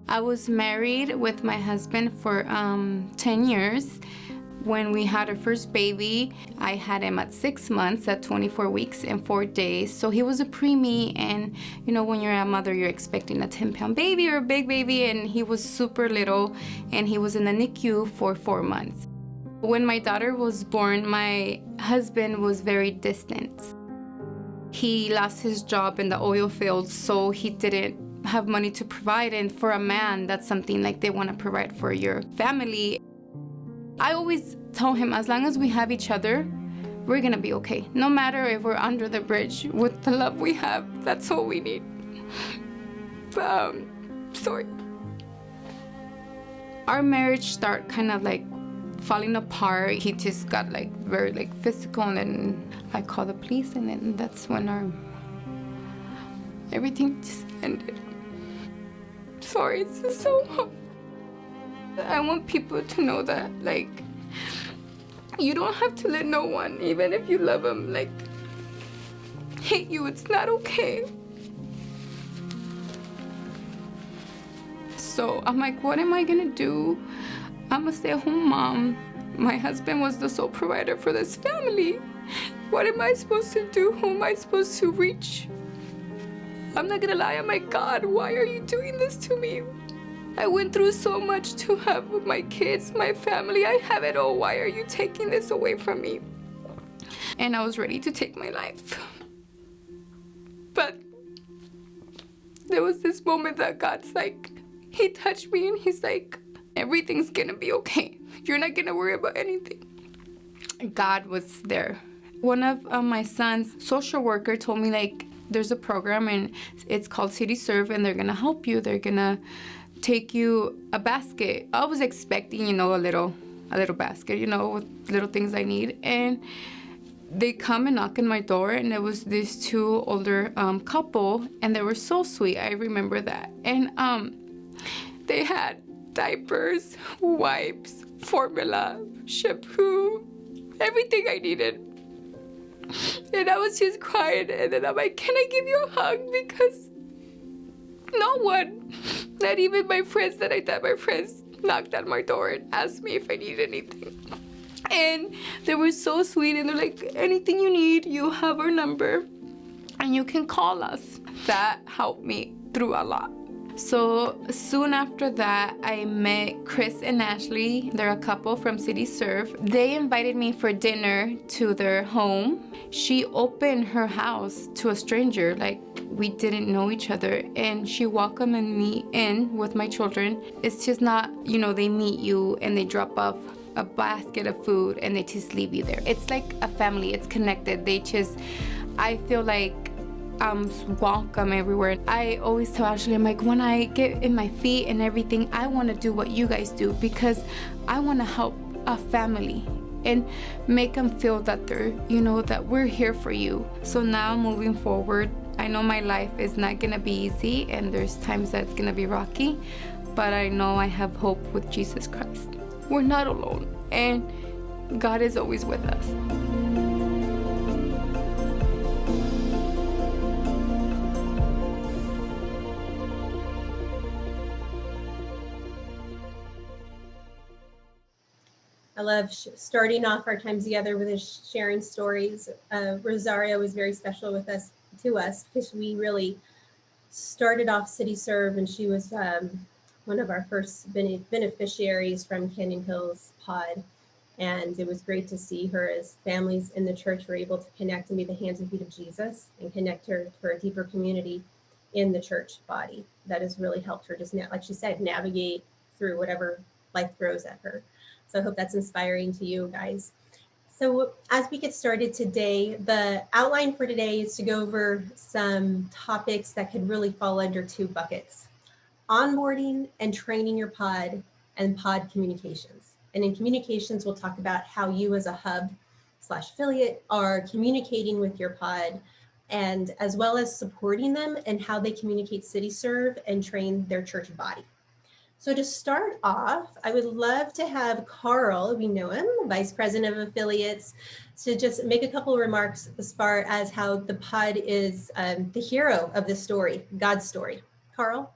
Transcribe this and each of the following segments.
I was married with my husband for 10 years. When we had our first baby, I had him at 6 months, at 24 weeks and 4 days. So he was a preemie, and you know, when you're a mother, you're expecting a 10-pound baby or a big baby, and he was super little, and he was in the NICU for 4 months. When my daughter was born, my husband was very distant. He lost his job in the oil field, so he didn't have money to provide, and for a man, that's something like they want to provide for your family. I always tell him, as long as we have each other, we're gonna be okay. No matter if we're under the bridge, with the love we have, that's all we need. Sorry. Our marriage started kind of like falling apart. He just got like very like physical, and then I called the police, and then that's when everything just ended. Sorry, it's just so hard. I want people to know that, like, you don't have to let no one, even if you love them, like, hate you. It's not okay. So I'm like, what am I gonna do? I'm a stay-at-home mom. My husband was the sole provider for this family. What am I supposed to do? Who am I supposed to reach? I'm not gonna lie, I'm like, God, why are you doing this to me? I went through so much to have my kids, my family. I have it all. Why are you taking this away from me? And I was ready to take my life. But there was this moment that God's like, he touched me and he's like, everything's gonna be okay. You're not gonna worry about anything. God was there. One of my son's social worker told me, like, there's a program and it's called CityServe, and they're gonna help you. They're gonna take you a basket. I was expecting, you know, a little basket, you know, with little things I need. And they come and knock on my door, and it was these two older couple, and they were so sweet. I remember that. And they had diapers, wipes, formula, shampoo, everything I needed. And I was just crying, and then I'm like, can I give you a hug? Because no one, not even my friends that I thought my friends, knocked on my door and asked me if I needed anything. And they were so sweet, and they're like, anything you need, you have our number and you can call us. That helped me through a lot. So soon after that, I met Chris and Ashley. They're a couple from CityServe. They invited me for dinner to their home. She opened her house to a stranger, like we didn't know each other, and she welcomed me in with my children. It's just not, you know, they meet you and they drop off a basket of food and they just leave you there. It's like a family. It's connected. I feel like I'm welcome everywhere. I always tell Ashley, I'm like, when I get in my feet and everything, I want to do what you guys do, because I want to help a family and make them feel that they're, you know, that we're here for you. So now moving forward, I know my life is not gonna be easy, and there's times that it's gonna be rocky, but I know I have hope with Jesus Christ. We're not alone, and God is always with us. I love starting off our time together with us sharing stories. Rosario was very special to us because we really started off CityServe, and she was one of our first beneficiaries from Canyon Hills Pod. And it was great to see her as families in the church were able to connect and be the hands and feet of Jesus and connect her to a deeper community in the church body. That has really helped her just, like she said, navigate through whatever life throws at her. So I hope that's inspiring to you guys. So as we get started today, the outline for today is to go over some topics that could really fall under two buckets: onboarding and training your pod, and pod communications. And in communications, we'll talk about how you as a hub/affiliate are communicating with your pod, and as well as supporting them and how they communicate CityServe and train their church body. So to start off, I would love to have Carl, we know him, Vice President of Affiliates, to just make a couple of remarks as far as how the pod is the hero of this story, God's story. Carl?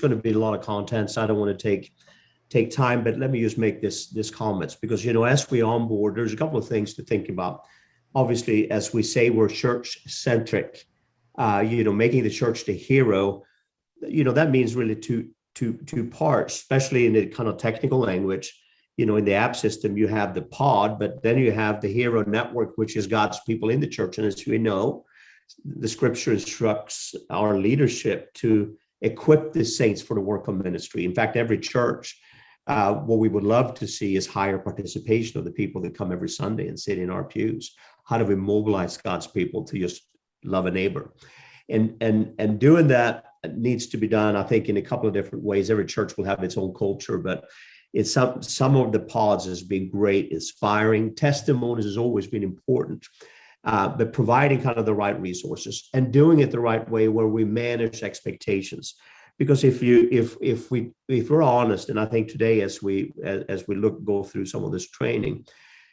going to be a lot of content, so I don't want to take time, but let me just make this comments, because, as we onboard, there's a couple of things to think about. Obviously, as we say, we're church centric, making the church the hero, that means really two parts, especially in the kind of technical language. In the app system, you have the pod, but then you have the hero network, which is God's people in the church. And as we know, the scripture instructs our leadership to equip the saints for the work of ministry. In fact, every church, what we would love to see is higher participation of the people that come every Sunday and sit in our pews. How do we mobilize God's people to just love a neighbor? And doing that needs to be done, I think, in a couple of different ways. Every church will have its own culture, but it's some of the pods has been great, inspiring. Testimonies has always been important, but providing kind of the right resources and doing it the right way, where we manage expectations. Because if we're honest, and I think today as we go through some of this training,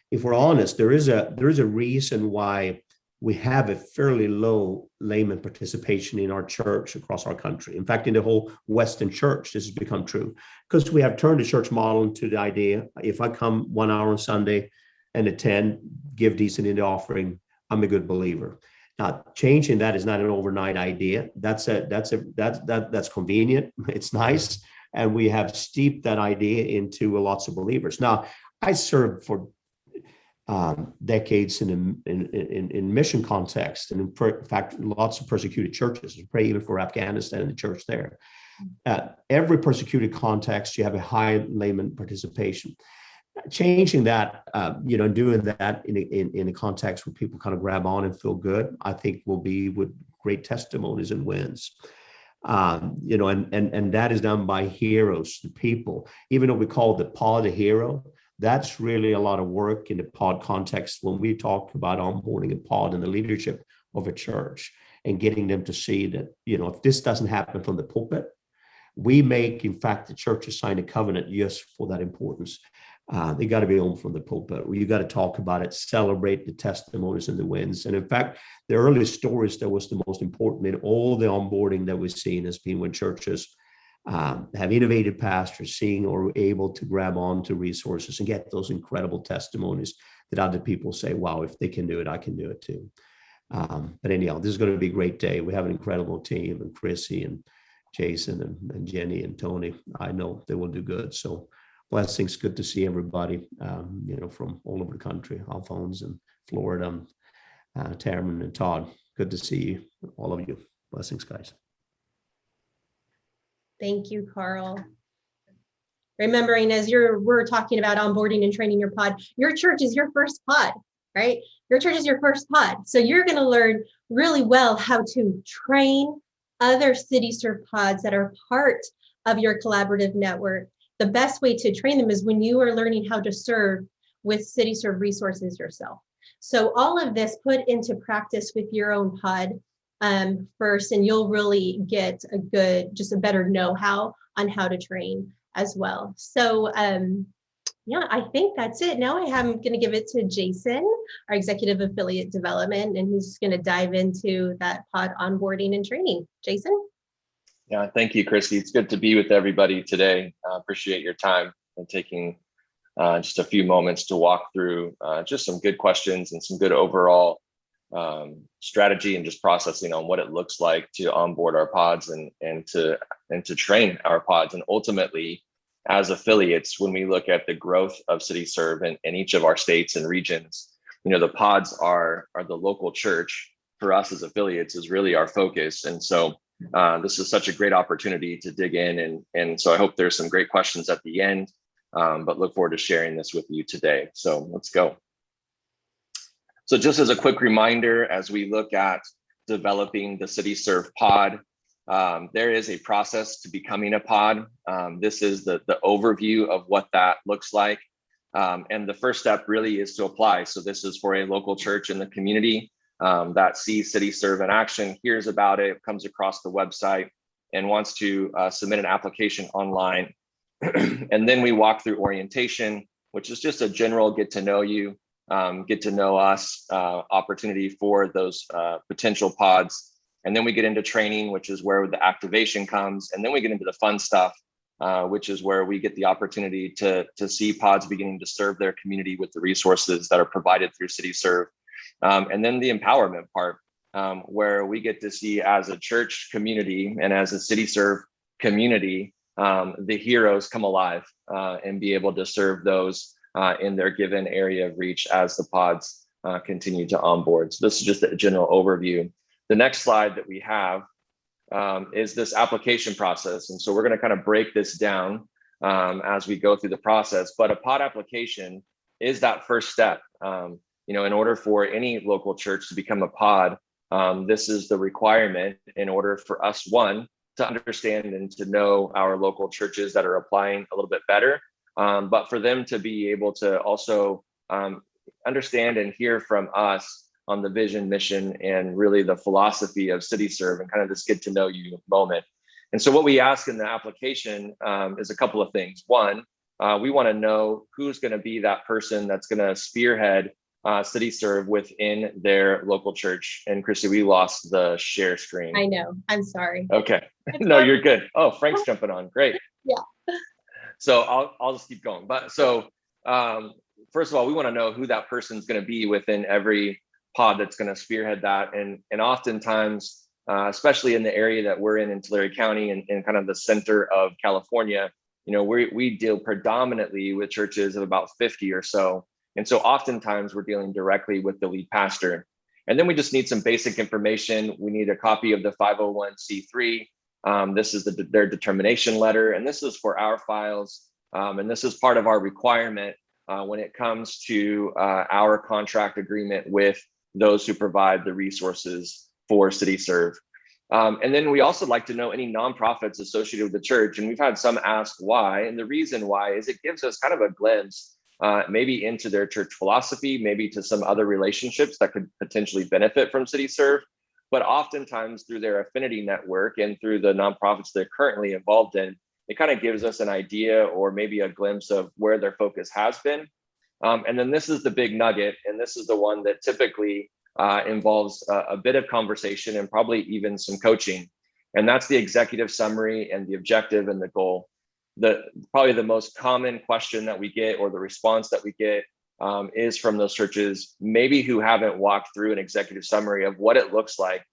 if we're honest, there is a reason why we have a fairly low layman participation in our church across our country. In fact, in the whole Western church, this has become true, because we have turned the church model into the idea, if I come 1 hour on Sunday and attend, give decent in the offering, I'm a good believer. Now, changing that is not an overnight idea. That's convenient. It's nice. And we have steeped that idea into lots of believers. Now, I served for decades in mission context, and in fact, lots of persecuted churches. We pray even for Afghanistan and the church there. Every persecuted context, you have a high layman participation. Changing that, doing that in a context where people kind of grab on and feel good, I think will be with great testimonies and wins. And that is done by heroes, the people. Even though we call the pod a hero, that's really a lot of work in the pod context when we talk about onboarding a pod and the leadership of a church, and getting them to see that, if this doesn't happen from the pulpit, we make, in fact, the churches sign a covenant just for that importance. They got to be on from the pulpit. You got to talk about it, celebrate the testimonies and the wins. And in fact, the early stories that was the most important in all the onboarding that we've seen has been when churches have innovative pastors seeing or able to grab on to resources and get those incredible testimonies that other people say, wow, if they can do it, I can do it too. But anyhow, this is going to be a great day. We have an incredible team, and Chrissy and Jason and Jenny and Tony. I know they will do good. So blessings. Good to see everybody, from all over the country. Alphonse and Florida, Tamron and Todd. Good to see you, all of you. Blessings, guys. Thank you, Carl. Remembering, as we're talking about onboarding and training your pod, your church is your first pod, right? Your church is your first pod. So you're going to learn really well how to train other CityServe pods that are part of your collaborative network. The best way to train them is when you are learning how to serve with CityServe resources yourself. So all of this put into practice with your own pod first, and you'll really get a better know-how on how to train as well. So I think that's it. Now I'm going to give it to Jason, our Executive Affiliate Development, and he's going to dive into that pod onboarding and training. Jason? Yeah, thank you, Christy. It's good to be with everybody today. Appreciate your time and taking just a few moments to walk through just some good questions and some good overall strategy and just processing on what it looks like to onboard our pods and to train our pods. And ultimately, as affiliates, when we look at the growth of CityServe in each of our states and regions, the pods are the local church for us as affiliates is really our focus. And so this is such a great opportunity to dig in. And so I hope there's some great questions at the end, but look forward to sharing this with you today. So let's go. So just as a quick reminder, as we look at developing the CityServe pod, there is a process to becoming a pod. This is the overview of what that looks like. And the first step really is to apply. So this is for a local church in the community that sees CityServe in action, hears about it, comes across the website, and wants to submit an application online. And then we walk through orientation, which is just a general get to know you, get to know us opportunity for those potential pods. And then we get into training, which is where the activation comes. And then we get into the fun stuff, which is where we get the opportunity to see pods beginning to serve their community with the resources that are provided through CityServe. And then the empowerment part, where we get to see as a church community and as a CityServe community, the heroes come alive and be able to serve those in their given area of reach as the pods continue to onboard. So this is just a general overview. The next slide that we have is this application process. And so we're going to kind of break this down as we go through the process. But a pod application is that first step. In order for any local church to become a pod, this is the requirement in order for us, one, to understand and to know our local churches that are applying a little bit better, but for them to be able to also understand and hear from us on the vision, mission, and really the philosophy of CityServe and kind of this get to know you moment. And so what we ask in the application is a couple of things. One, we want to know who's going to be that person that's going to spearhead CityServe within their local church. And Christy, we lost the share screen. I know. I'm sorry. Okay. No, you're good. Oh, Frank's jumping on. Great. Yeah. So I'll just keep going. But so first of all, we want to know who that person's going to be within every pod that's going to spearhead that. And oftentimes, especially in the area that we're in Tulare County and kind of the center of California, we deal predominantly with churches of about 50 or so. And so oftentimes we're dealing directly with the lead pastor. And then we just need some basic information. We need a copy of the 501c3. This is their determination letter. And this is for our files. And this is part of our requirement when it comes to our contract agreement with those who provide the resources for CityServe. And then we also like to know any nonprofits associated with the church. And we've had some ask why. And the reason why is it gives us kind of a glimpse maybe into their church philosophy, maybe to some other relationships that could potentially benefit from CityServe, but oftentimes through their affinity network and through the nonprofits they're currently involved in, it kind of gives us an idea or maybe a glimpse of where their focus has been. And then this is the big nugget, and this is the one that typically involves a bit of conversation and probably even some coaching. And that's the executive summary and the objective and the goal. Probably the most common question that we get or the response that we get is from those churches, maybe who haven't walked through an executive summary of what it looks like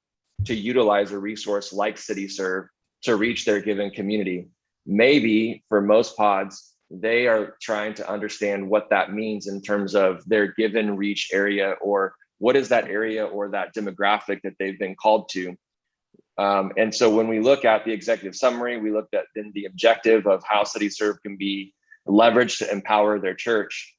to utilize a resource like CityServe to reach their given community. Maybe for most pods, they are trying to understand what that means in terms of their given reach area, or what is that area or that demographic that they've been called to. And so when we look at the executive summary, we looked at then the objective of how CityServe can be leveraged to empower their church.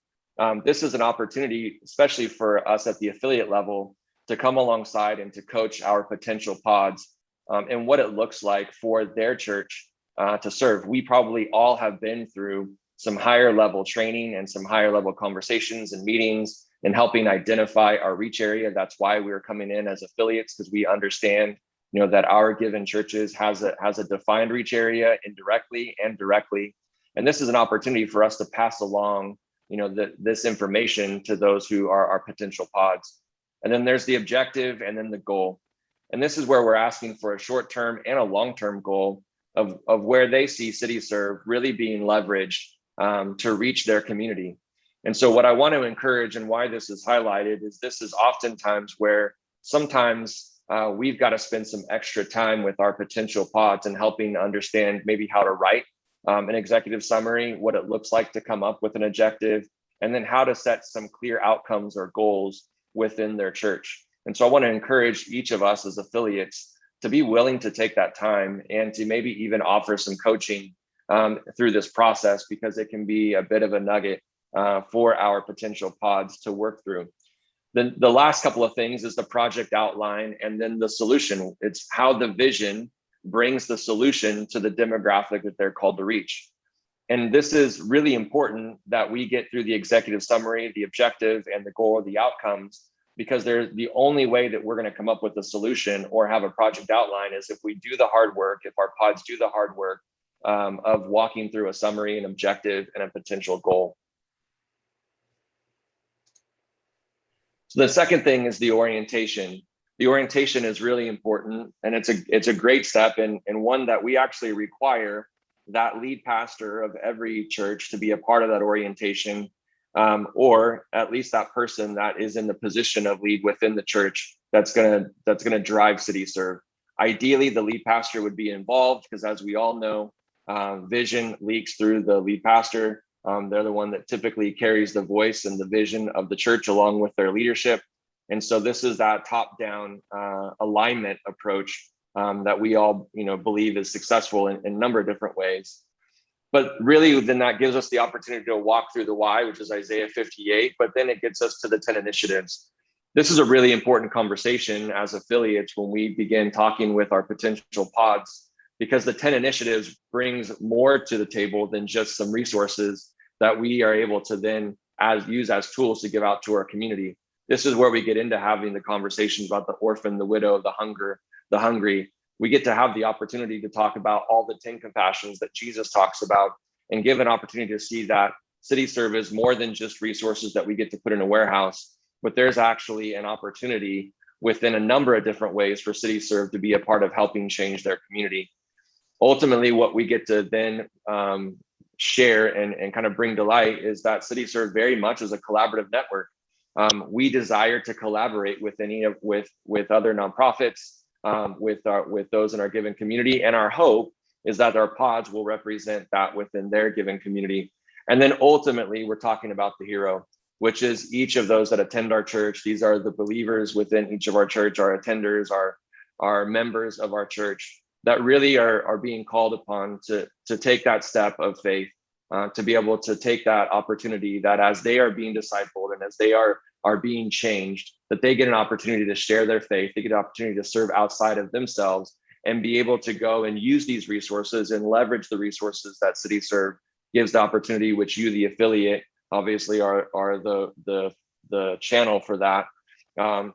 This is an opportunity, especially for us at the affiliate level, to come alongside and to coach our potential pods and what it looks like for their church to serve. We probably all have been through some higher level training and some higher level conversations and meetings and helping identify our reach area. That's why we're coming in as affiliates, because we understand that our given churches has a defined reach area indirectly and directly. And this is an opportunity for us to pass along, this information to those who are our potential pods. And then there's the objective and then the goal. And this is where we're asking for a short-term and a long-term goal of where they see CityServe really being leveraged to reach their community. And so what I want to encourage and why this is highlighted is this is oftentimes where sometimes we've got to spend some extra time with our potential pods and helping understand maybe how to write an executive summary, what it looks like to come up with an objective, and then how to set some clear outcomes or goals within their church. And so I want to encourage each of us as affiliates to be willing to take that time and to maybe even offer some coaching through this process, because it can be a bit of a nugget for our potential pods to work through. Then the last couple of things is the project outline and then the solution. It's how the vision brings the solution to the demographic that they're called to reach. And this is really important that we get through the executive summary, the objective and the goal, the outcomes, because they're the only way that we're going to come up with a solution or have a project outline is if we do the hard work, if our pods do the hard work of walking through a summary, an objective, and a potential goal. So the second thing is the orientation. the orientation is really important, and it's a great step, and one that we actually require that lead pastor of every church to be a part of that orientation, or at least that person that is in the position of lead within the church that's gonna drive CityServe. Ideally, the lead pastor would be involved because, as we all know, vision leaks through the lead pastor. They're the one that typically carries the voice and the vision of the church along with their leadership. And so this is that top-down alignment approach that we all believe is successful in a number of different ways. But really, then that gives us the opportunity to walk through the why, which is Isaiah 58, but then it gets us to the 10 initiatives. This is a really important conversation as affiliates when we begin talking with our potential pods, because the 10 initiatives brings more to the table than just some resources that we are able to then use as tools to give out to our community. This is where we get into having the conversations about the orphan, the widow, the hungry. We get to have the opportunity to talk about all the 10 compassions that Jesus talks about, and give an opportunity to see that CityServe is more than just resources that we get to put in a warehouse, but there's actually an opportunity within a number of different ways for CityServe to be a part of helping change their community. Ultimately, what we get to then share and kind of bring to light is that CityServe very much is a collaborative network. We desire to collaborate with other nonprofits, with those in our given community, and our hope is that our pods will represent that within their given community. And then ultimately, we're talking about the hero, which is each of those that attend our church. These are the believers within each of our church, our attenders, our members of our church, that really are being called upon to take that step of faith, to be able to take that opportunity that as they are being discipled and as they are being changed, that they get an opportunity to share their faith, they get an opportunity to serve outside of themselves and be able to go and use these resources and leverage the resources that CityServe gives the opportunity, which you, the affiliate, obviously are the channel for that,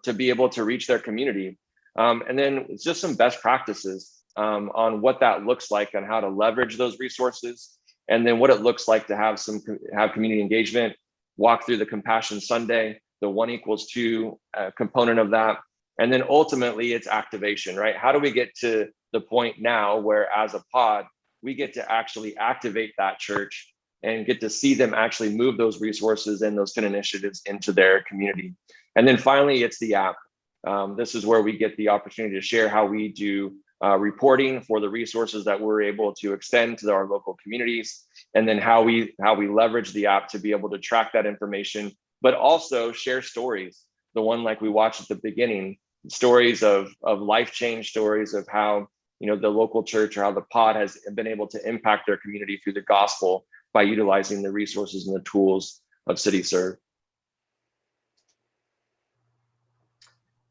to be able to reach their community. And then it's just some best practices on what that looks like and how to leverage those resources, and then what it looks like to have community engagement, walk through the Compassion Sunday, the 1=2 component of that. And then ultimately it's activation, right? How do we get to the point now where as a pod, we get to actually activate that church and get to see them actually move those resources and those 10 initiatives into their community? And then finally, it's the app. This is where we get the opportunity to share how we do reporting for the resources that we're able to extend to our local communities, and then how we leverage the app to be able to track that information, but also share stories. The one like we watched at the beginning, stories of life change, stories of how the local church or how the pod has been able to impact their community through the gospel by utilizing the resources and the tools of CityServe.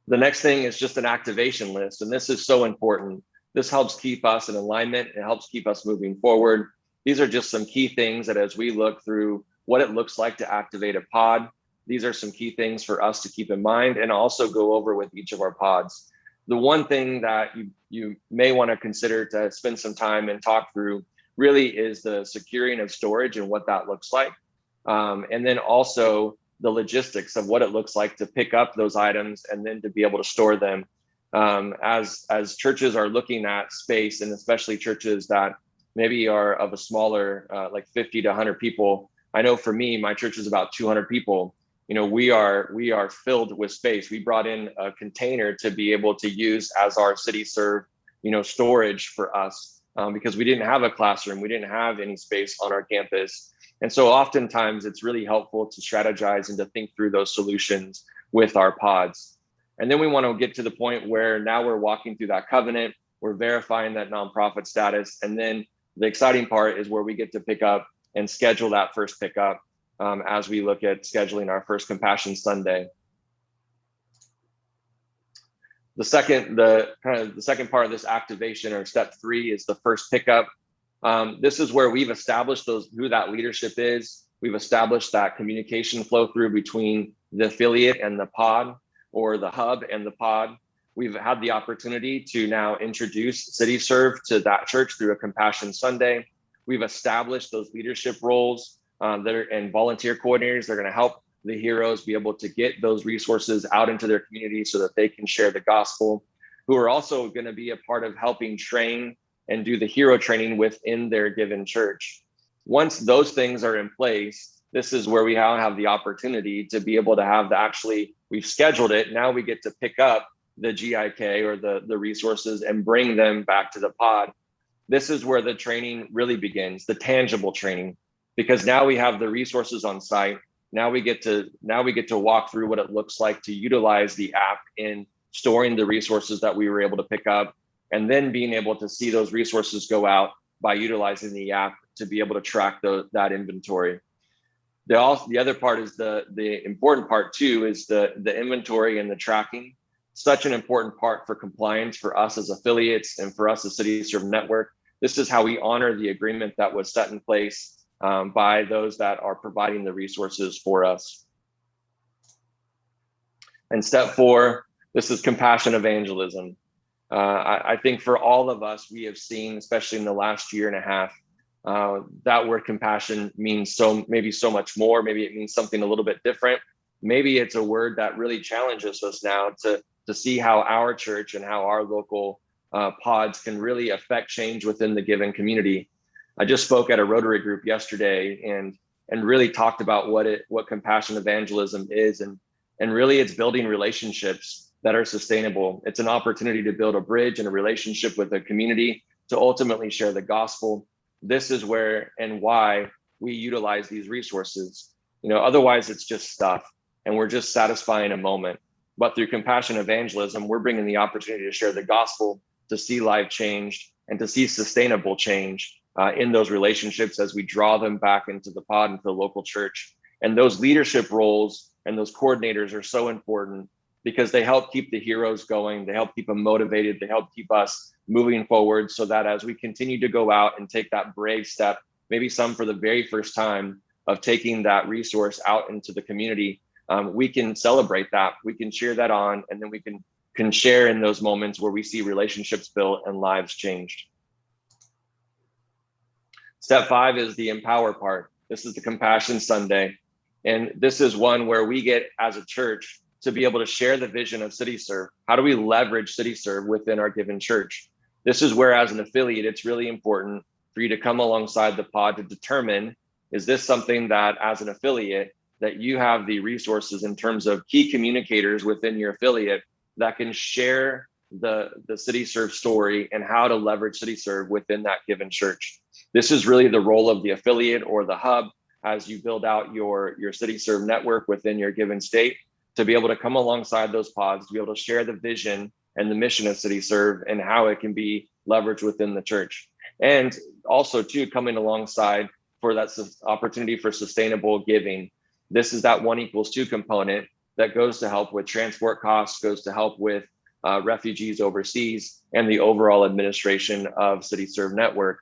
The next thing is just an activation list, and this is so important. This helps keep us in alignment. It helps keep us moving forward. These are just some key things that as we look through what it looks like to activate a pod, these are some key things for us to keep in mind and also go over with each of our pods. The one thing that you may want to consider to spend some time and talk through really is the securing of storage and what that looks like. And then also the logistics of what it looks like to pick up those items and then to be able to store them. As churches are looking at space, and especially churches that maybe are of a smaller, like 50 to 100 people. I know for me, my church is about 200 people. We are filled with space. We brought in a container to be able to use as our CityServe, storage for us, because we didn't have a classroom. We didn't have any space on our campus. And so oftentimes it's really helpful to strategize and to think through those solutions with our pods. And then we want to get to the point where now we're walking through that covenant, we're verifying that nonprofit status. And then the exciting part is where we get to pick up and schedule that first pickup as we look at scheduling our first Compassion Sunday. The second part of this activation, or step 3, is the first pickup. This is where we've established who that leadership is. We've established that communication flow through between the affiliate and the pod, or the hub and the pod. We've had the opportunity to now introduce CityServe to that church through a Compassion Sunday. We've established those leadership roles and volunteer coordinators. They're going to help the heroes be able to get those resources out into their community so that they can share the gospel, who are also going to be a part of helping train and do the hero training within their given church. Once those things are in place, this is where we now have the opportunity to be able to have we've scheduled it. Now we get to pick up the GIK or the resources and bring them back to the pod. This is where the training really begins, the tangible training, because now we have the resources on site. Now we get to walk through what it looks like to utilize the app in storing the resources that we were able to pick up, and then being able to see those resources go out by utilizing the app to be able to track that inventory. The other part is the important part too, is the inventory and the tracking. Such an important part for compliance for us as affiliates and for us as CityServe Network. This is how we honor the agreement that was set in place by those that are providing the resources for us. And step 4, this is compassion evangelism. I think for all of us, we have seen, especially in the last year and a half, that word compassion means maybe so much more. Maybe it means something a little bit different. Maybe it's a word that really challenges us now to see how our church and how our local pods can really affect change within the given community. I just spoke at a Rotary group yesterday and really talked about what compassion evangelism is, and really it's building relationships that are sustainable. It's an opportunity to build a bridge and a relationship with the community to ultimately share the gospel. This is where and why we utilize these resources. Otherwise it's just stuff and we're just satisfying a moment. But through compassion evangelism, we're bringing the opportunity to share the gospel, to see life changed, and to see sustainable change in those relationships as we draw them back into the pod, into the local church. And those leadership roles and those coordinators are so important because they help keep the heroes going. They help keep them motivated. They help keep us moving forward so that as we continue to go out and take that brave step, maybe some for the very first time, of taking that resource out into the community, we can celebrate that. We can cheer that on, and then we can share in those moments where we see relationships built and lives changed. Step 5 is the empower part. This is the Compassion Sunday. And this is one where we get, as a church, to be able to share the vision of CityServe. How do we leverage CityServe within our given church? This is where, as an affiliate, it's really important for you to come alongside the pod to determine, is this something that, as an affiliate, that you have the resources in terms of key communicators within your affiliate that can share the CityServe story and how to leverage CityServe within that given church. This is really the role of the affiliate or the hub as you build out your CityServe network within your given state, to be able to come alongside those pods, to be able to share the vision and the mission of CityServe and how it can be leveraged within the church. And also too, coming alongside for that opportunity for sustainable giving. This is that 1=2 component that goes to help with transport costs, goes to help with refugees overseas, and the overall administration of CityServe Network.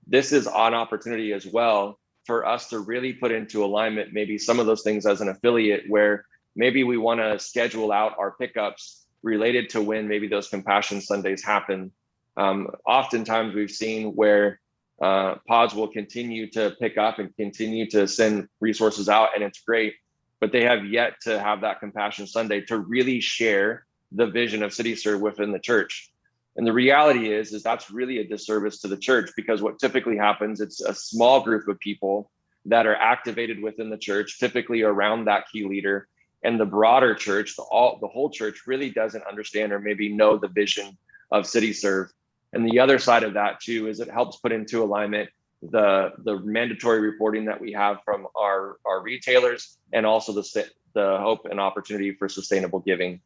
This is an opportunity as well for us to really put into alignment maybe some of those things as an affiliate, where maybe we want to schedule out our pickups related to when maybe those Compassion Sundays happen. Oftentimes we've seen where pods will continue to pick up and continue to send resources out, and it's great, but they have yet to have that Compassion Sunday to really share the vision of CityServe within the church. And the reality is that's really a disservice to the church, because what typically happens, it's a small group of people that are activated within the church, typically around that key leader, and the broader church, the whole church really doesn't understand or maybe know the vision of CityServe. And the other side of that too is it helps put into alignment the mandatory reporting that we have from our retailers, and also the hope and opportunity for sustainable giving.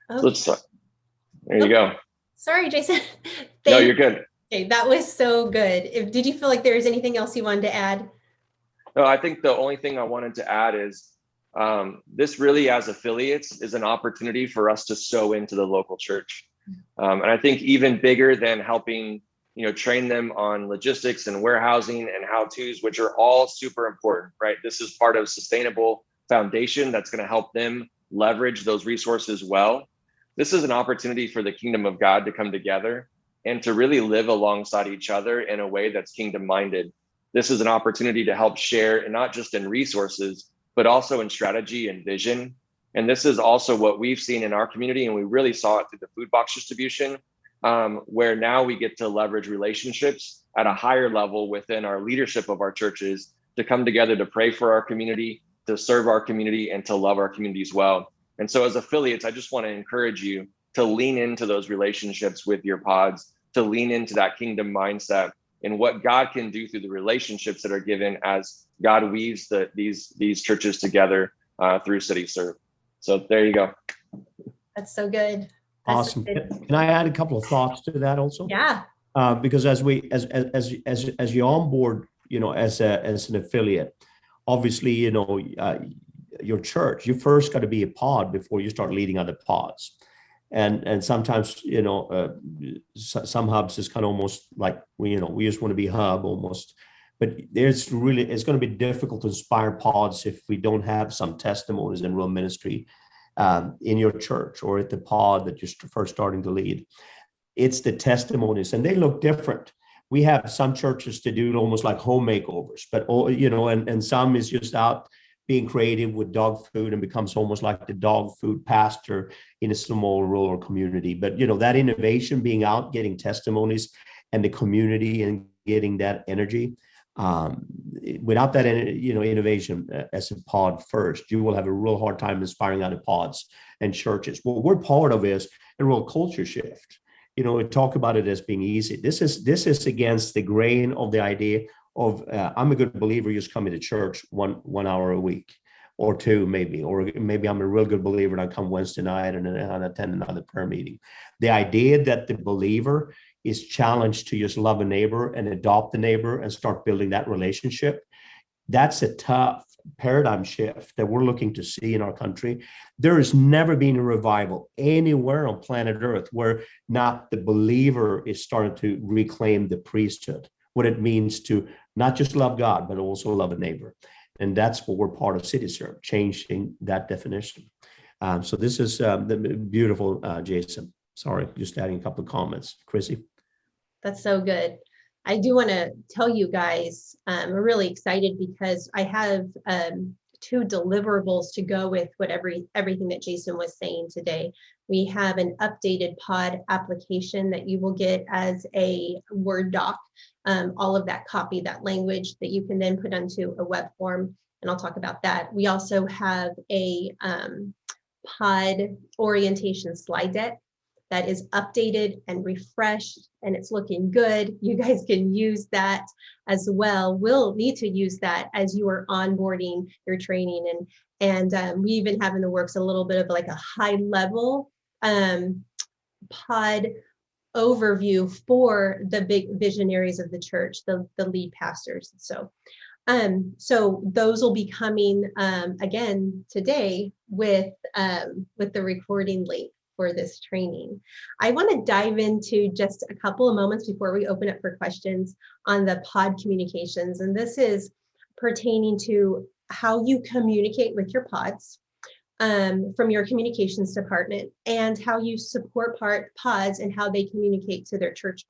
Okay. So there you go. Sorry, Jason. No, you're good. Okay, that was so good. Did you feel like there was anything else you wanted to add? No, I think the only thing I wanted to add is this really, as affiliates, is an opportunity for us to sow into the local church. And I think even bigger than helping, train them on logistics and warehousing and how-tos, which are all super important, right? This is part of sustainable foundation that's going to help them leverage those resources well. This is an opportunity for the kingdom of God to come together and to really live alongside each other in a way that's kingdom minded. this is an opportunity to help share, and not just in resources, but also in strategy and vision. And this is also what we've seen in our community, and we really saw it through the food box distribution, where now we get to leverage relationships at a higher level within our leadership of our churches to come together to pray for our community, to serve our community, and to love our communities well. And so as affiliates, I just want to encourage you to lean into those relationships with your pods, to lean into that kingdom mindset and what God can do through the relationships that are given as God weaves these churches together through CityServe. So there you go. That's so good. That's Awesome. so good. Can I add a couple of thoughts to that also? Yeah. Because as you onboard, as an affiliate, obviously, your church, you first got to be a pod before you start leading other pods. And sometimes, some hubs is kind of almost like, we just want to be a hub almost, but it's going to be difficult to inspire pods if we don't have some testimonies and real ministry in your church or at the pod that you're first starting to lead. It's the testimonies, and they look different. We have some churches to do almost like home makeovers, but and some is just out being creative with dog food and becomes almost like the dog food pastor in a small rural community. But that innovation, being out, getting testimonies and the community and getting that energy, without that innovation as a pod first, you will have a real hard time inspiring other pods and churches. What we're part of is a real culture shift. We talk about it as being easy. This is against the grain of the idea of I'm a good believer just coming to church one hour a week or two, maybe I'm a real good believer and I come Wednesday night and I attend another prayer meeting. The idea that the believer is challenged to just love a neighbor and adopt the neighbor and start building that relationship, that's a tough paradigm shift that we're looking to see in our country. There has never been a revival anywhere on planet Earth where not the believer is starting to reclaim the priesthood, what it means to not just love God, but also love a neighbor. And that's what we're part of CityServe, changing that definition. So this is beautiful, Jason. Sorry, just adding a couple of comments. Chrissy? That's so good. I do want to tell you guys, we're really excited because I have 2 deliverables to go with everything that Jason was saying today. We have an updated pod application that you will get as a Word doc, all of that copy, that language that you can then put onto a web form, and I'll talk about that. We also have a pod orientation slide deck that is updated and refreshed, and it's looking good. You guys can use that as well. We'll need to use that as you are onboarding your training, and we even have in the works a little bit of like a high level pod overview for the big visionaries of the church, the lead pastors. So those will be coming again today with the recording link for this training. I want to dive into just a couple of moments before we open up for questions on the pod communications. And this is pertaining to how you communicate with your pods from your communications department, and how you support pods and how they communicate to their church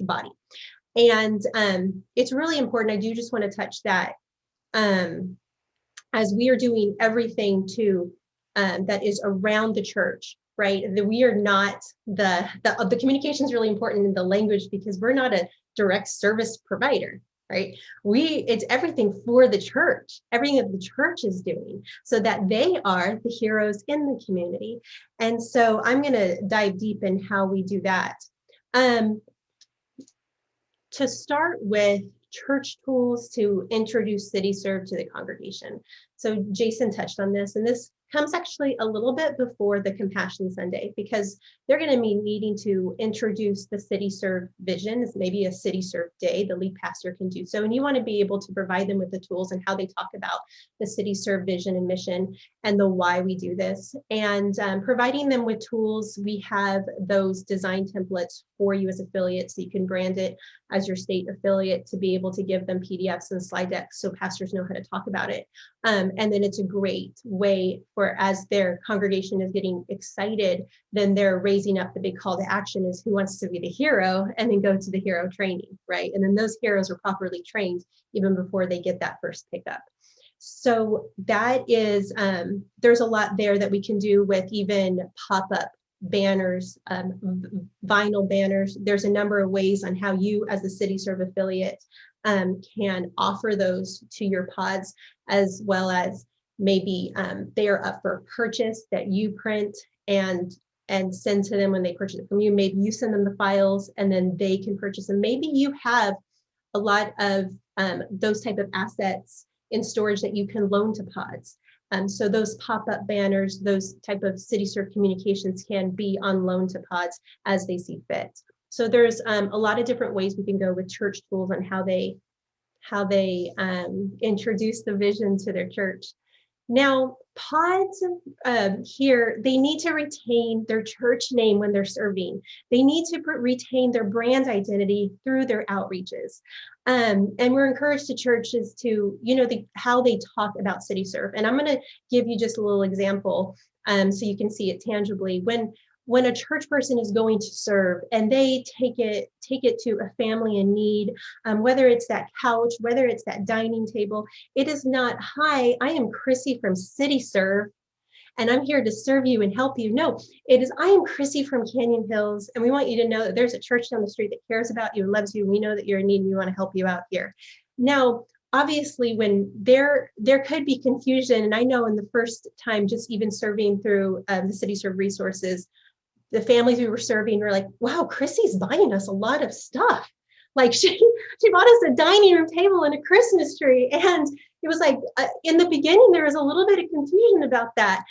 body. And it's really important. I do just want to touch that as we are doing everything that is around the church, right? That we are not the communication is really important in the language, because we're not a direct service provider, right? It's everything for the church, everything that the church is doing, so that they are the heroes in the community. And so I'm going to dive deep in how we do that. To start with church tools to introduce CityServe to the congregation. So Jason touched on this, and this comes actually a little bit before the Compassion Sunday, because they're going to be needing to introduce the CityServe vision. It's maybe a CityServe day, the lead pastor can do so, and you want to be able to provide them with the tools and how they talk about the CityServe vision and mission and the why we do this. And providing them with tools, we have those design templates for you as affiliates, so you can brand it as your state affiliate to be able to give them PDFs and slide decks so pastors know how to talk about it. And then it's a great way for as their congregation is getting excited, then they're raising up the big call to action is who wants to be the hero, and then go to the hero training, right? And then those heroes are properly trained even before they get that first pickup. So that is, there's a lot there that we can do with even pop-up banners, vinyl banners. There's a number of ways on how you as a CityServe affiliate can offer those to your pods, as well as maybe they are up for purchase that you print and send to them when they purchase it from you. Maybe you send them the files and then they can purchase them. Maybe you have a lot of those type of assets in storage that you can loan to pods. So those pop-up banners, those type of CityServe communications can be on loan to pods as they see fit. So there's a lot of different ways we can go with church tools on how they introduce the vision to their church. Now, pods here, they need to retain their church name when they're serving. They need to retain their brand identity through their outreaches. And we're encouraged to churches to, how they talk about CityServe. And I'm going to give you just a little example so you can see it tangibly. When a church person is going to serve and they take it to a family in need, whether it's that couch, whether it's that dining table, it is not, hi, I am Chrissy from CityServe, and I'm here to serve you and help you. No, it is, I am Chrissy from Canyon Hills, and we want you to know that there's a church down the street that cares about you and loves you. We know that you're in need and we want to help you out here. Now, obviously, when there could be confusion, and I know in the first time, just even serving through the CityServe resources, the families we were serving were like, wow, Chrissy's buying us a lot of stuff. Like she bought us a dining room table and a Christmas tree. And it was like, in the beginning, there was a little bit of confusion about that.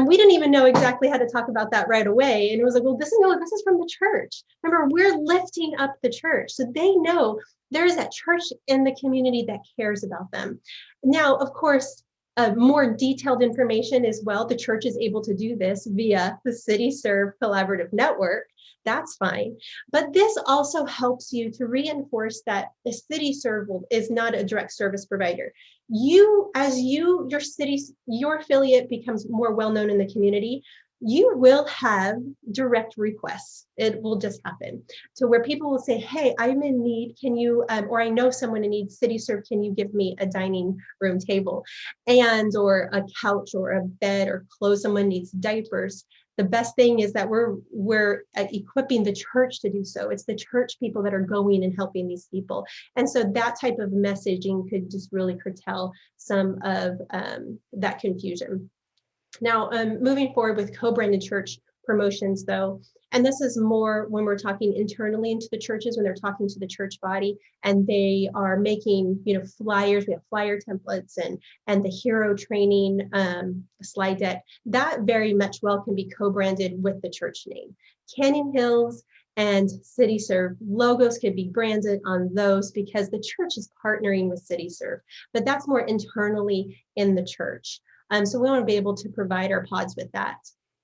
We didn't even know exactly how to talk about that right away. And it was like, well, this is from the church. Remember, we're lifting up the church. So they know there is that church in the community that cares about them. Now, of course, more detailed information as well. The church is able to do this via the CityServe Collaborative Network. That's fine. But this also helps you to reinforce that the CityServe is not a direct service provider. Your affiliate becomes more well-known in the community, you will have direct requests. It will just happen to where people will say, hey, I'm in need. Can you, or I know someone in need, CityServe, can you give me a dining room table or a couch or a bed or clothes? Someone needs diapers. The best thing is that we're equipping the church to do so. It's the church people that are going and helping these people. And so that type of messaging could just really curtail some of that confusion. Now, moving forward with co-branded church promotions, though, and this is more when we're talking internally into the churches, when they're talking to the church body, and they are making, flyers. We have flyer templates and the hero training slide deck. That very much well can be co-branded with the church name. Canyon Hills and CityServe logos could be branded on those because the church is partnering with CityServe, but that's more internally in the church. So we want to be able to provide our pods with that.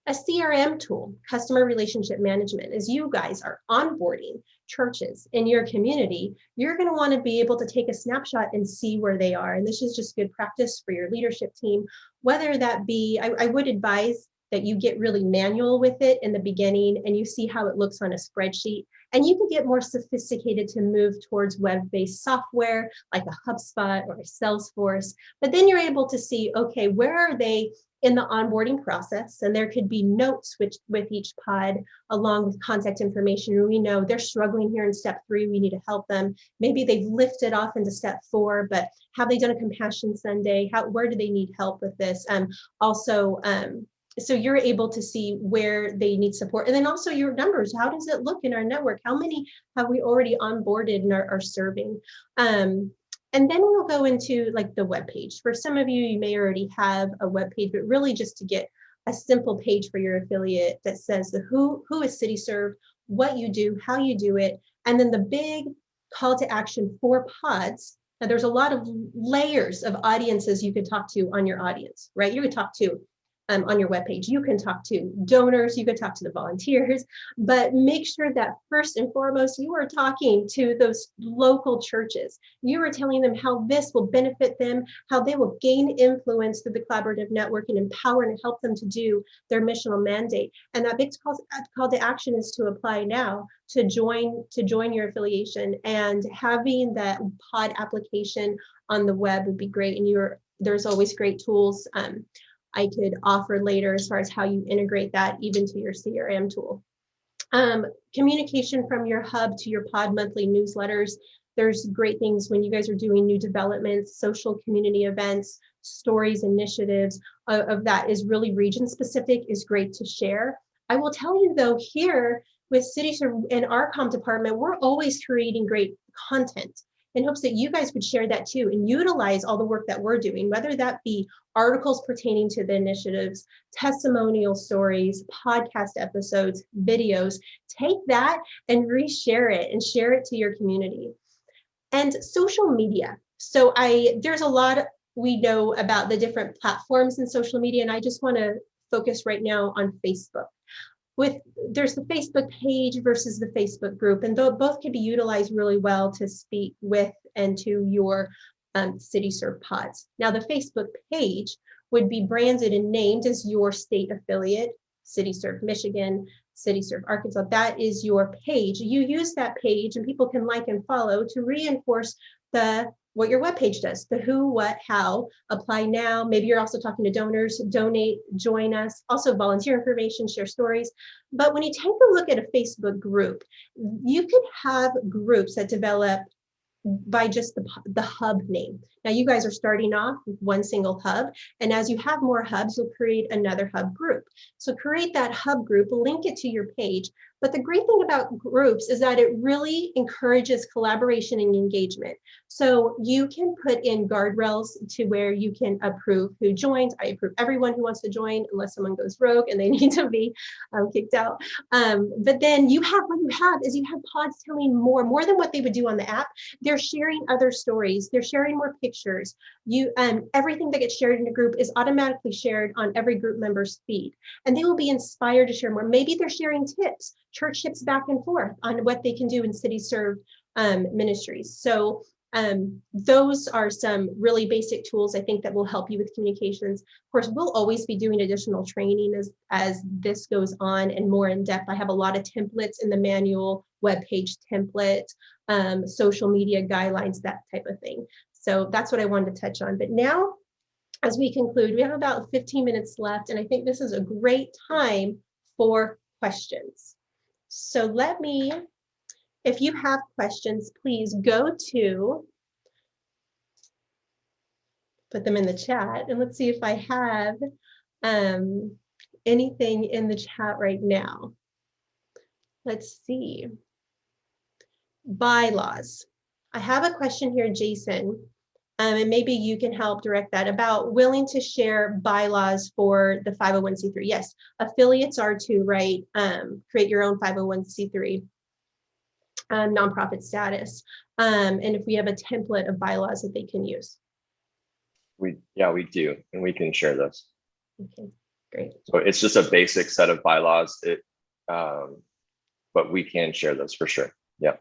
A CRM tool, customer relationship management, as you guys are onboarding churches in your community, you're going to want to be able to take a snapshot and see where they are. And this is just good practice for your leadership team, whether that be, I would advise that you get really manual with it in the beginning and you see how it looks on a spreadsheet. And you can get more sophisticated to move towards web-based software like a HubSpot or a Salesforce. But then you're able to see, okay, where are they in the onboarding process? And there could be notes with each pod along with contact information. We know they're struggling here in step 3. We need to help them. Maybe they've lifted off into step 4, but have they done a Compassion Sunday? Where do they need help with this? So you're able to see where they need support. And then also your numbers. How does it look in our network? How many have we already onboarded and are serving? And then we'll go into like the web page. For some of you, you may already have a web page, but really just to get a simple page for your affiliate that says the who is CityServe, what you do, how you do it, and then the big call to action for pods. Now there's a lot of layers of audiences you could talk to on your audience, right? You could talk to on your webpage. You can talk to donors, you can talk to the volunteers, but make sure that first and foremost, you are talking to those local churches. You are telling them how this will benefit them, how they will gain influence through the collaborative network and empower and help them to do their missional mandate. And that big call to action is to apply now, to join your affiliation, and having that pod application on the web would be great. And there's always great tools I could offer later as far as how you integrate that even to your CRM tool. Communication from your hub to your pod monthly newsletters. There's great things when you guys are doing new developments, social community events, stories, initiatives of that is really region specific, is great to share. I will tell you though, here with CityServe in our comm department, we're always creating great content in hopes that you guys would share that too and utilize all the work that we're doing, whether that be articles pertaining to the initiatives, testimonial stories, podcast episodes, videos. Take that and reshare it and share it to your community. And social media. So there's a lot we know about the different platforms in social media, and I just want to focus right now on Facebook. There's the Facebook page versus the Facebook group, and both can be utilized really well to speak with and to your CityServe pods. Now, the Facebook page would be branded and named as your state affiliate, CityServe Michigan, CityServe Arkansas. That is your page. You use that page, and people can like and follow to reinforce what your webpage does, the who, what, how. Apply now. Maybe you're also talking to donors, donate, join us, also volunteer information, share stories. But when you take a look at a Facebook group, you could have groups that develop by just the hub name. Now you guys are starting off with one single hub, and as you have more hubs, you'll create another hub group. So create that hub group, link it to your page. But the great thing about groups is that it really encourages collaboration and engagement. So you can put in guardrails to where you can approve who joins. I approve everyone who wants to join unless someone goes rogue and they need to be kicked out. But then what you have is pods telling more than what they would do on the app. They're sharing other stories. They're sharing more pictures. Everything that gets shared in a group is automatically shared on every group member's feed. And they will be inspired to share more. Maybe they're sharing tips, church tips back and forth on what they can do in CityServe ministries. So those are some really basic tools I think that will help you with communications. Of course, we'll always be doing additional training as this goes on and more in depth. I have a lot of templates in the manual, webpage template, social media guidelines, that type of thing. So that's what I wanted to touch on. But now, as we conclude, we have about 15 minutes left, and I think this is a great time for questions. So if you have questions, please put them in the chat, and let's see if I have anything in the chat right now. Let's see. Bylaws. I have a question here, Jason, and maybe you can help direct that, about willing to share bylaws for the 501c3. Yes, affiliates are to create your own 501c3 nonprofit status, and if we have a template of bylaws that they can use. We do, and we can share those. Okay, great. So it's just a basic set of bylaws, but we can share those for sure. Yeah.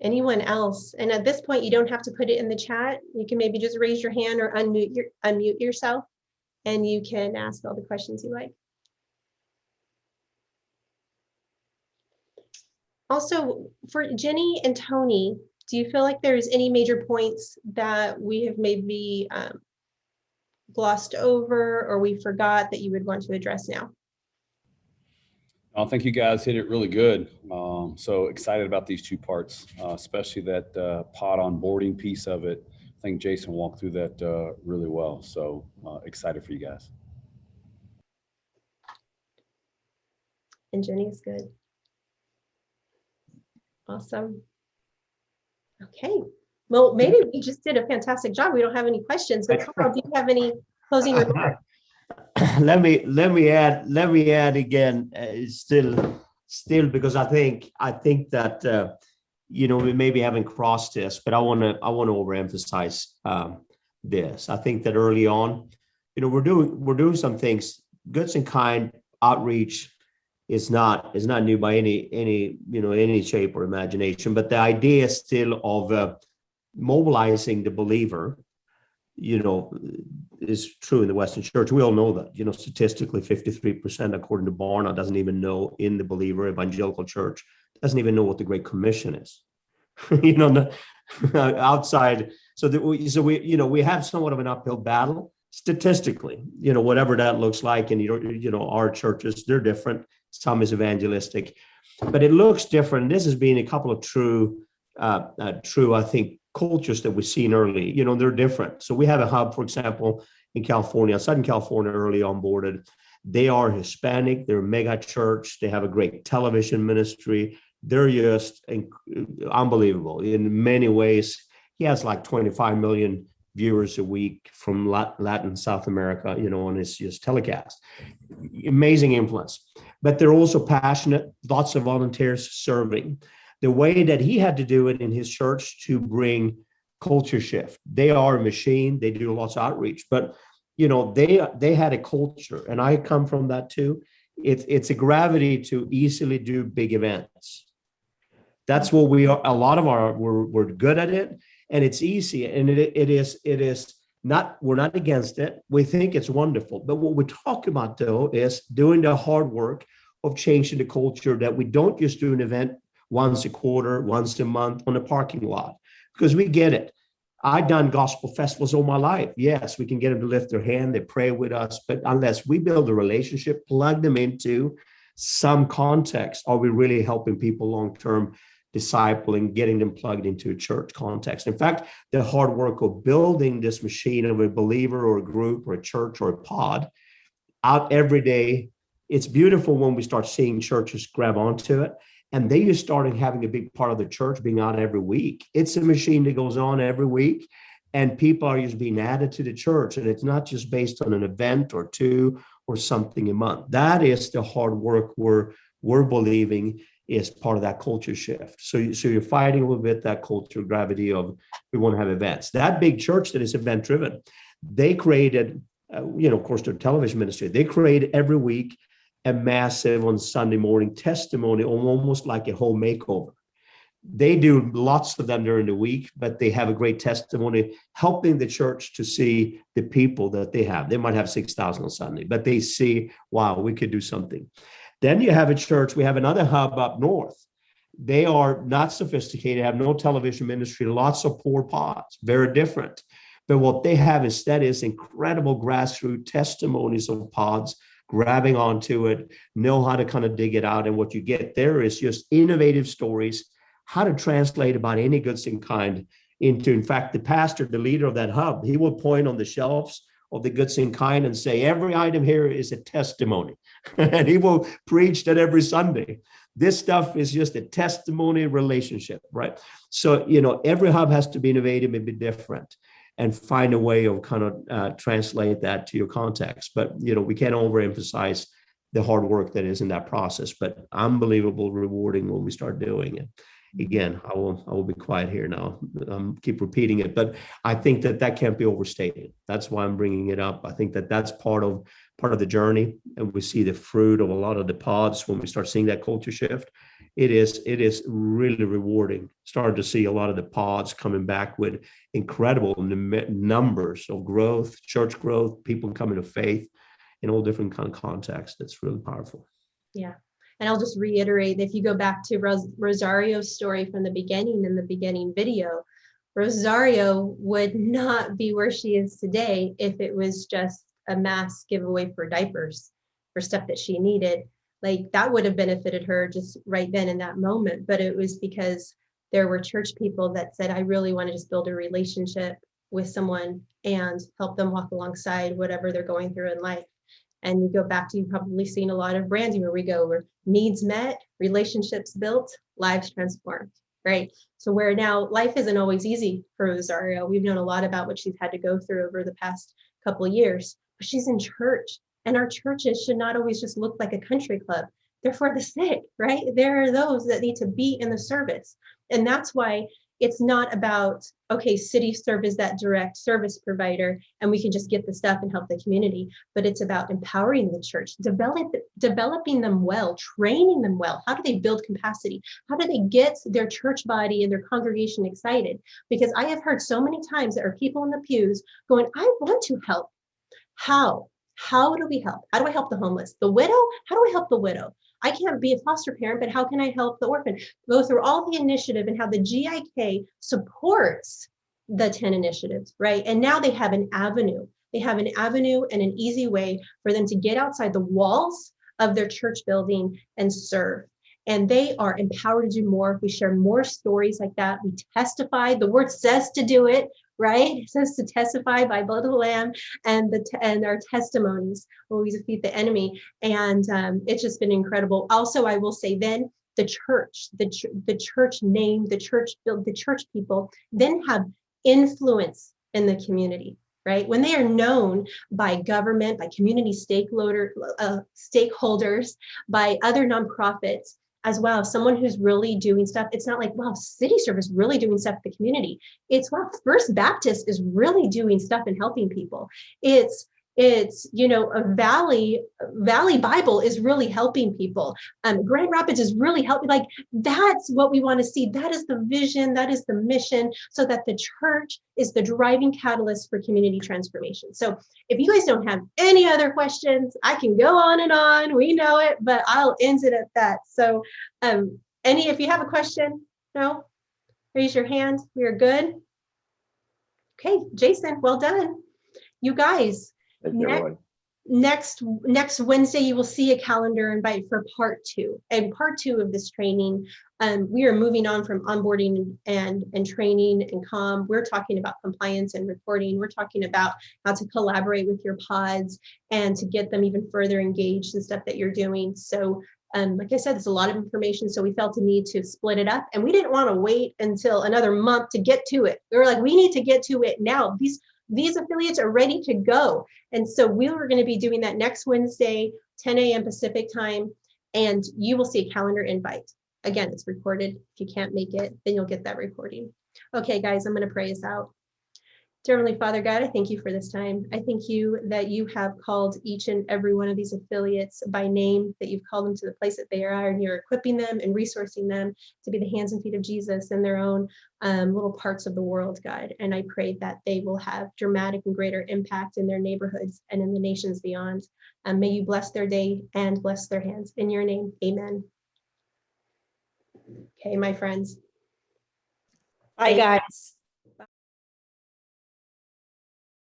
Anyone else? And at this point, you don't have to put it in the chat. You can maybe just raise your hand or unmute yourself, and you can ask all the questions you like. Also, for Jenny and Tony, do you feel like there's any major points that we have maybe glossed over or we forgot that you would want to address now? I think you guys hit it really good. So excited about these two parts, especially that pod onboarding piece of it. I think Jason walked through that really well. So excited for you guys. And Jenny is good. Awesome. Okay. Well, maybe we just did a fantastic job. We don't have any questions, but Carl, do you have any closing remarks? Let me add again, still because I think that we maybe haven't crossed this, but I want to overemphasize this. I think that early on, we're doing some things. Goods in kind outreach is not new by any shape or imagination, but the idea still of mobilizing the believer, is true in the Western church. We all know that, statistically 53%, according to Barna, doesn't even know, in the believer evangelical church, doesn't even know what the Great Commission is. Outside. So we have somewhat of an uphill battle statistically, whatever that looks like. And, our churches, they're different. Some is evangelistic, but it looks different. This has been a couple of true, I think, cultures that we've seen early, they're different. So we have a hub, for example, in California, Southern California, early onboarded. They are Hispanic, they're a mega church, they have a great television ministry. They're just unbelievable in many ways. He has like 25 million viewers a week from Latin South America, on his telecast. Amazing influence. But they're also passionate, lots of volunteers serving. The way that he had to do it in his church to bring culture shift. They are a machine. They do lots of outreach, but they had a culture, and I come from that too. It's a gravity to easily do big events. That's what we are. A lot of we're good at it, and it's easy, and it is not. We're not against it. We think it's wonderful, but what we talk about though is doing the hard work of changing the culture, that we don't just do an event once a quarter, once a month on a parking lot, because we get it. I've done gospel festivals all my life. Yes, we can get them to lift their hand, they pray with us, but unless we build a relationship, plug them into some context, are we really helping people long-term, discipling, getting them plugged into a church context? In fact, the hard work of building this machine of a believer or a group or a church or a pod out every day, it's beautiful when we start seeing churches grab onto it. And they just started having a big part of the church being out every week. It's a machine that goes on every week, and people are just being added to the church. And it's not just based on an event or two or something a month. That is the hard work we're believing is part of that culture shift. So you're fighting a little bit that culture gravity of we want to have events. That big church that is event driven, they created, of course, their television ministry. They created every week a massive on Sunday morning testimony, almost like a whole makeover. They do lots of them during the week, but they have a great testimony helping the church to see the people that they have. They might have 6,000 on Sunday, but they see, wow, we could do something. Then you have a church, we have another hub up north. They are not sophisticated, have no television ministry, lots of poor pods, very different. But what they have instead is incredible grassroots testimonies of pods, grabbing onto it, know how to kind of dig it out. And what you get there is just innovative stories, how to translate about any goods in kind into, in fact, the pastor, the leader of that hub, he will point on the shelves of the goods in kind and say, every item here is a testimony. And he will preach that every Sunday. This stuff is just a testimony relationship, right? So, every hub has to be innovative and be different, and find a way of kind of translate that to your context. But, we can't overemphasize the hard work that is in that process, but unbelievable rewarding when we start doing it. Again, I will be quiet here now. Keep repeating it, but I think that can't be overstated. That's why I'm bringing it up. I think that's part of the journey, and we see the fruit of a lot of the pods when we start seeing that culture shift. It is really rewarding. Starting to see a lot of the pods coming back with incredible numbers of growth, church growth, people coming to faith in all different kind of contexts. That's really powerful. Yeah. And I'll just reiterate, if you go back to Rosario's story from the beginning, in the beginning video, Rosario would not be where she is today if it was just a mass giveaway for diapers, for stuff that she needed. Like, that would have benefited her just right then in that moment. But it was because there were church people that said, I really want to just build a relationship with someone and help them walk alongside whatever they're going through in life. And you go back to, you've probably seen a lot of branding where we go where needs met, relationships built, lives transformed, right? So where now life isn't always easy for Rosario. We've known a lot about what she's had to go through over the past couple of years, but she's in church, and our churches should not always just look like a country club. They're for the sick, right? There are those that need to be in the service. And that's why It's not about, okay, CityServe is that direct service provider and we can just get the stuff and help the community, but it's about empowering the church, developing them well, training them well. How do they build capacity? How do they get their church body and their congregation excited? Because I have heard so many times there are people in the pews going, I want to help. How? How do we help? How do I help the homeless? The widow? How do I help the widow? I can't be a foster parent, but how can I help the orphan? Go through all the initiative and how the GIK supports the 10 initiatives, right? And now they have an avenue. They have an avenue and an easy way for them to get outside the walls of their church building and serve. And they are empowered to do more. We share more stories like that. We testify. The word says to do it, right? It says to testify by blood of the Lamb and our testimonies will we defeat the enemy. And it's just been incredible. Also, I will say then the church name, the church build, the church people then have influence in the community, right? When they are known by government, by community stakeholders, by other nonprofits, as well, someone who's really doing stuff. It's not like, wow, CityServe is really doing stuff in the community. It's, wow, First Baptist is really doing stuff and helping people. It's a Valley Bible is really helping people. Grand Rapids is really helping. Like, that's what we want to see. That is the vision. That is the mission, so that the church is the driving catalyst for community transformation. So if you guys don't have any other questions, I can go on and on. We know it, but I'll end it at that. So if you have a question, no, raise your hand. We are good. Okay, Jason, well done. You guys, Thank you, everyone. next Wednesday, you will see a calendar invite for part 2. And part 2 of this training, we are moving on from onboarding and training and we're talking about compliance and reporting. We're talking about how to collaborate with your pods and to get them even further engaged in stuff that you're doing. So like I said, there's a lot of information, so we felt a need to split it up, and we didn't want to wait until another month to get to it. We were like, we need to get to it now. These affiliates are ready to go. And so we were going to be doing that next Wednesday, 10 a.m. Pacific time, and you will see a calendar invite. Again, it's recorded. If you can't make it, then you'll get that recording. Okay, guys, I'm going to pray us out. Dear Heavenly Father, God, I thank you for this time. I thank you that you have called each and every one of these affiliates by name, that you've called them to the place that they are, and you're equipping them and resourcing them to be the hands and feet of Jesus in their own little parts of the world, God. And I pray that they will have dramatic and greater impact in their neighborhoods and in the nations beyond. May you bless their day and bless their hands. In your name, amen. Okay, my friends. Bye, guys.